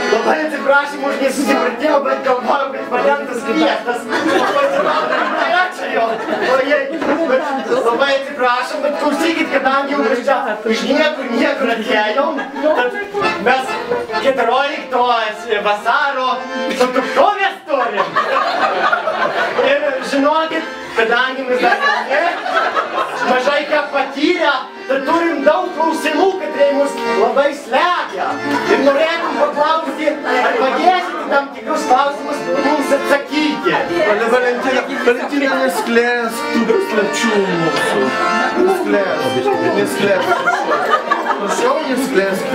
Labai atsiprašym už nesusipratimą, bet galvojau, kad variantas kviestas. Ačiū jo. Labai atsiprašom, bet klausykit, kadangi jau mes čia iš niekur atėjom, tad mes 14 vasaro sutuoktuvės turim. Ir žinokit, kadangi mes dar mažai ką patyrę, tad turim daug klausimų, kad mus labai slegia. Ir norėtum paklausti, ar padėsite tam tikrus klausimus mums atsakyti. Valentina, nesklesk tų slapčių mūsų. Nesklesk. Prašau, nesklesk.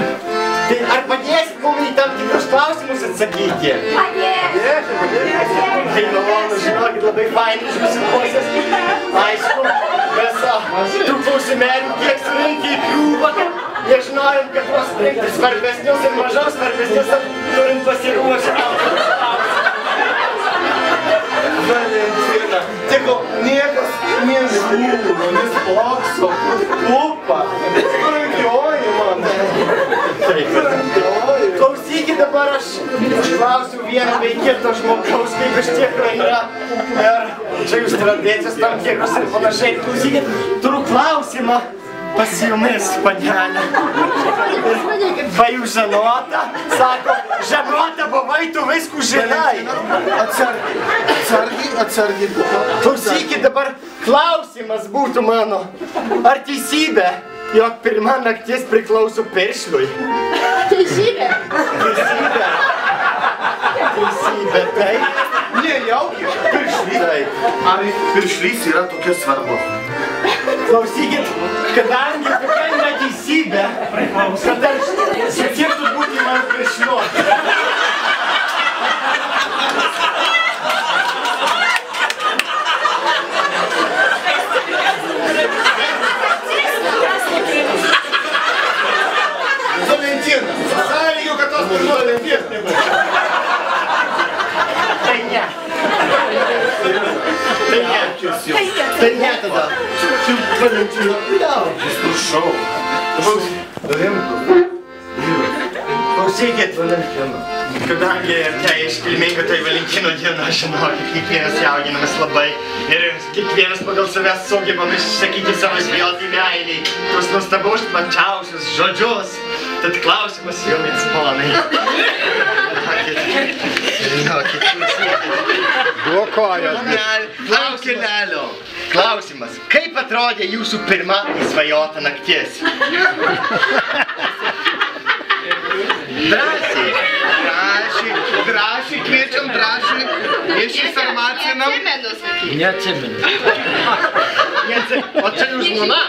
Tai ar padėsit mums į tam tikrus klausimus atsakyti? Padėsit! Tai malonu, žinokit, labai fainai iš jūsų pusės. Aišku, mes tų klausimėlių tiek surinkę į krūvą, kad nežinojom, kad tuos rinkti svarbesnius ir mažiau svarbesnius turint pasiruošę. Valentina, tegu niekas nežūlo, nesplokso, upa, brangioji man. Klausykit, dabar aš klausiu vieną bei kitą žmogaus, kaip iš tikro yra. Ir čia jūs tradicijos tam tikros ir panašiai. Klausykit, turiu klausimą pas jumis, panelė. Va jūs žanota, sako, žanota, buvai, tu viskų žinai. Atsargiai. Klausykit, dabar klausimas būtų mano. Ar teisybė, jog pirma naktis priklauso piršliui? Teisybė. Teisybė, taip. Nejaugi, piršlys. Ar piršlys yra tokia svarbus? Klausykit, kadangi tokia yra teisybė, kad aš sutiktų būti man piršliu. Valentina, sąlygiu, kad tos Valentinės nebūtų. Tai ne. Tai ne tada. Valentina, liaukis, prašau. Klausykit, Valentina. Kadangi tai iškilminga tai Valentino diena, žinokit, kiekvienas jaudinamas labai. Ir kiekvienas pagal savęs sugebam išsakyti savo svėltį meiliai. Tuos nuostabaus plačiausius žodžius. Tad klausimas jums, ponai. Žinokit, klausimėlio. Klausimas. Kaip atrodė jūsų pirma svajota naktis? Drąsiai, kviečiam drąsiai. Išinformacinam. Neatsimenu. O čia jūs žmona?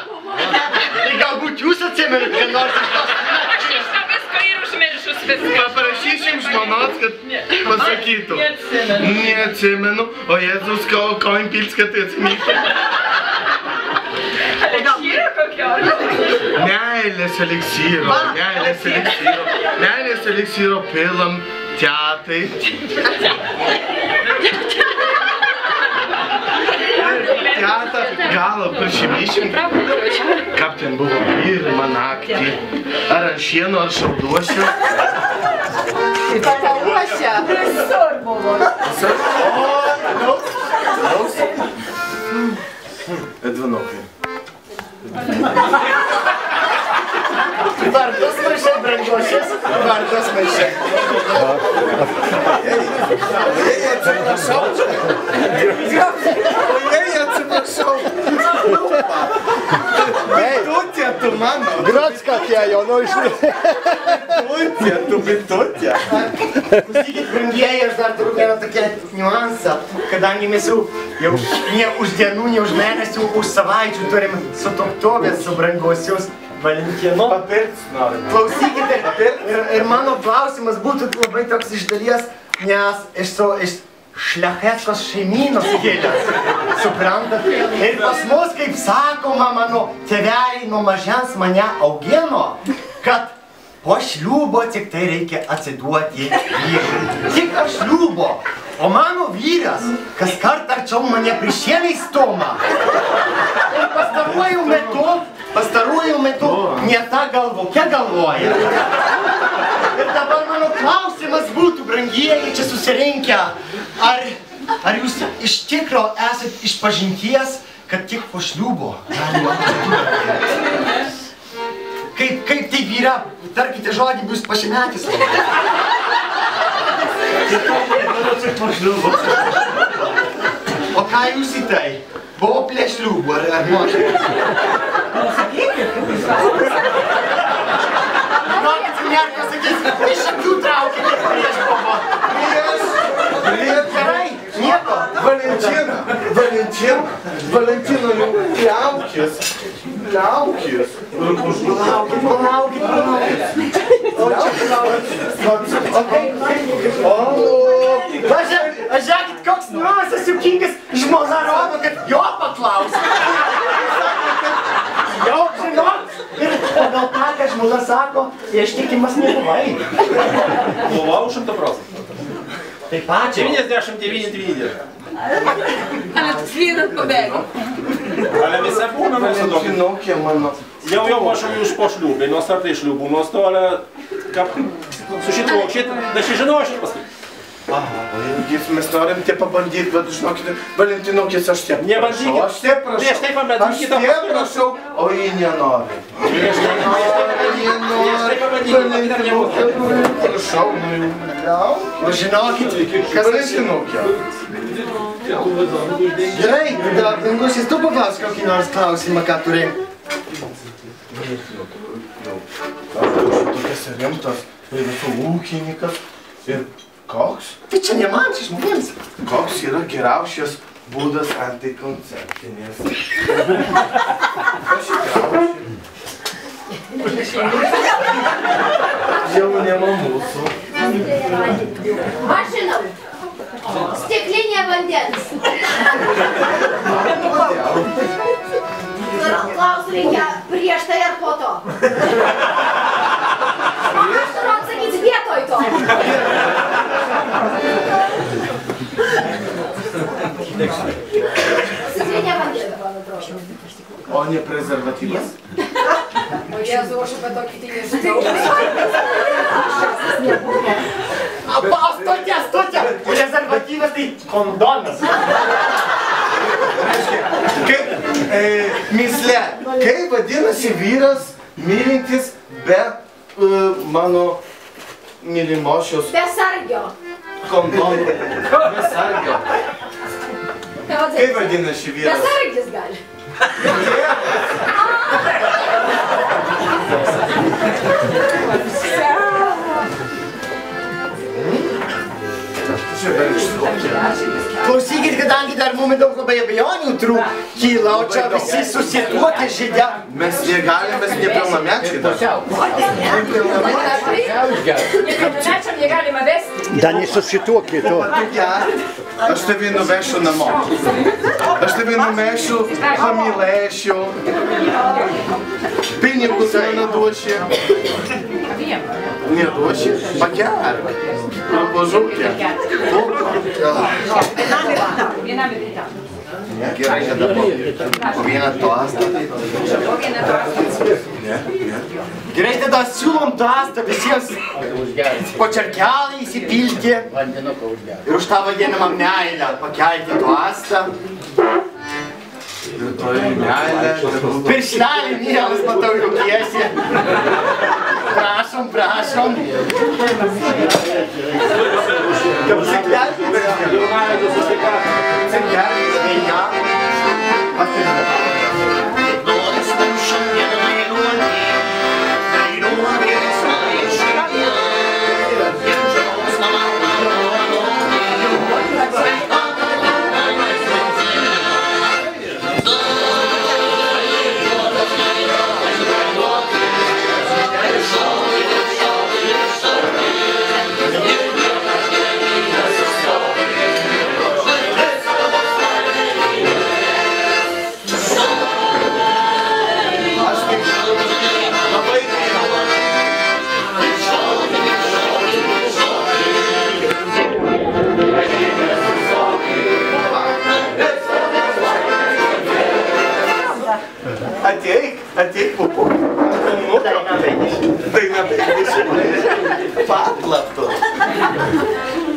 Tai galbūt jūs atsimenat, kad nors iš tos nakties. Visko ir užmiršus viską. Paprašysim žmonos, kad pasakytų. Neatsimenu. O Jėzus, ko impils, kad tai atsimintų? Eleksyro kokio? Meilės eleksyro. Meilės eleksyro pilam tetai. Teta galą prašymyšim, kaip ten buvo pirmą naktį. Ar ant šieno, ar šauduosiu. Pataluošia. Visur buvo. Edvinukai. Vardas maišė, brangošės. Vardas maišė. Ojej, atsiprašau. Bitutė tu mano. Grocka atėjo, nu iš... Bitutė, tu bitutė. Klausykit, brangieji, aš dar turiu vieną tokią niuansą, kadangi mes jau ne už dienų, ne už mėnesių, už savaičių turim sutuoktuvės su branguosius Valentinu. Papirts norim. Klausykite, ir mano klausimas būtų labai toks iš dalies, nes iš šlechetkos šeimynos kilęs, suprantat? Ir pas mus, kaip sakoma, mano tėveliai nuo mažens mane augino, kad po šliūbo tik tai reikia atsiduoti vyrui. Tik aš šliūbo, o mano vyras kas kart arčiau mane prišieniai stoma. Ir pastaruoju metu ne ta galvokia galvoja. Ir dabar mano klausimas būtų, brangieji čia susirinkę, ar jūs iš tikro esat išpažinties, kad tik po šliūbo galima atsiduoti? Kaip taip yra? Tarkite žodį, bus pasimetęs. O ką jūs į tai? Buvo prie šliūbų, ar moterį? Nokit, nerką sakys, iš akių traukite prieš buvo. Gerai, nieko. Valentina, liaukis. Žiūrėkit, koks nuosas juokingas žmona rodo, kad jo paklausė. Jau, žinot, ir pagal tą, ką žmona sako, ištikimas nebuvai. Buvau 100%. Tai pačiai. 99,9. Ale свинок побегав. Ale visi būna mūsų tokie. Žinokė mano. Jau mažau už po šliūbį, nuo startai šliūbų, nuo stolę, kaip su šit, da šį žinau aš ir paskui. Aha, mes norim tie pabandyti, bet žinokite, Valentinokės aš tie Nebandykit. Aš tie prašau. Prieš tai pabandykite. Aš tie prašau, o jį nenori. Prieš tai Valentinokė, prašau, nu jau. O žinokit, kas Valentinokė. Gerai, tada dangusis, tu paklaus kokį nors klausimą, ką turi. Tokias rimtas, ir visų ūkininkas. Ir koks? Tai čia ne man, čia žmonėms. Koks yra geriausias būdas antikonceptinės? Jaunimo mūsų. Aš žinau. Stiklinė vandens. Klaus reikia prieš tai ar po to. Aš turiu atsakyti vietoj to. Stiklinė vandens, man atrodo. O ne prezervatyvas? O Jėzau, aš apie tokį tai nežinau. Stotė! Prezervatyvas tai kondonas. Myslė, kaip vadinasi vyras mylintis be mano mylimosios Besargio. kondono? Besargio. Kaip vadinasi vyras? Besargis gali. Klausykit, kadangi dar mums daug labai abejonių kyla, o čia visi susituokę žydė. Mes negalim, mes nepilnamečiai dar. Nepilnamečiam negalima vesti. Da nesusituokė to. Aš tave nuvešiu namo. Aš tave nuvešiu, pamylėšiu. Pinigus man duoši. Neduoši, pagerk. Pažaukė. Vienam ir kitam. Gerai, tada po vieną tostą. Gerai, tada siūlom tostą visiems po čerkelį įsipilti ir už tą vadinamą meilę pakelti tostą. Ir toji meilė. Pirštelį mielas, matau, juokiesi. Prašom, prašom. Sveika.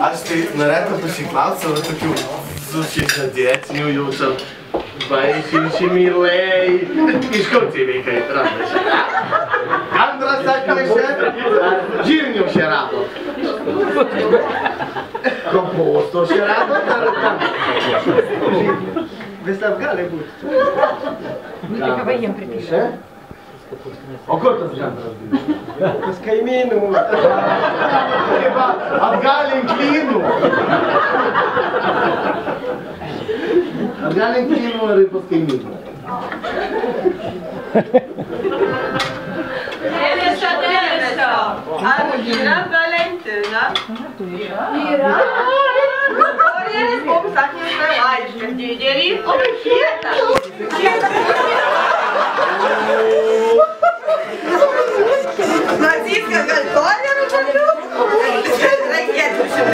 Aš tai norėtų pasiklausti savo tokių susižadėtinių jūsų vaišinčių mylėjai. Iš kur tai veikai randasi? Gandras atnešė, žirnių šie rado. Komposto šie rado, ar kam? Visas gali būti. O kur tas gandras buvo? Pas kaimynų. Atgalink lynų. Atgalink lynų ar pas kaimynų. Dėmesio, dėmesio. Ar yra Valentina? Yra. Korėlis mums atneša laišką. Didelį, o kietą. Naziskas gal Korėlių žodžiu?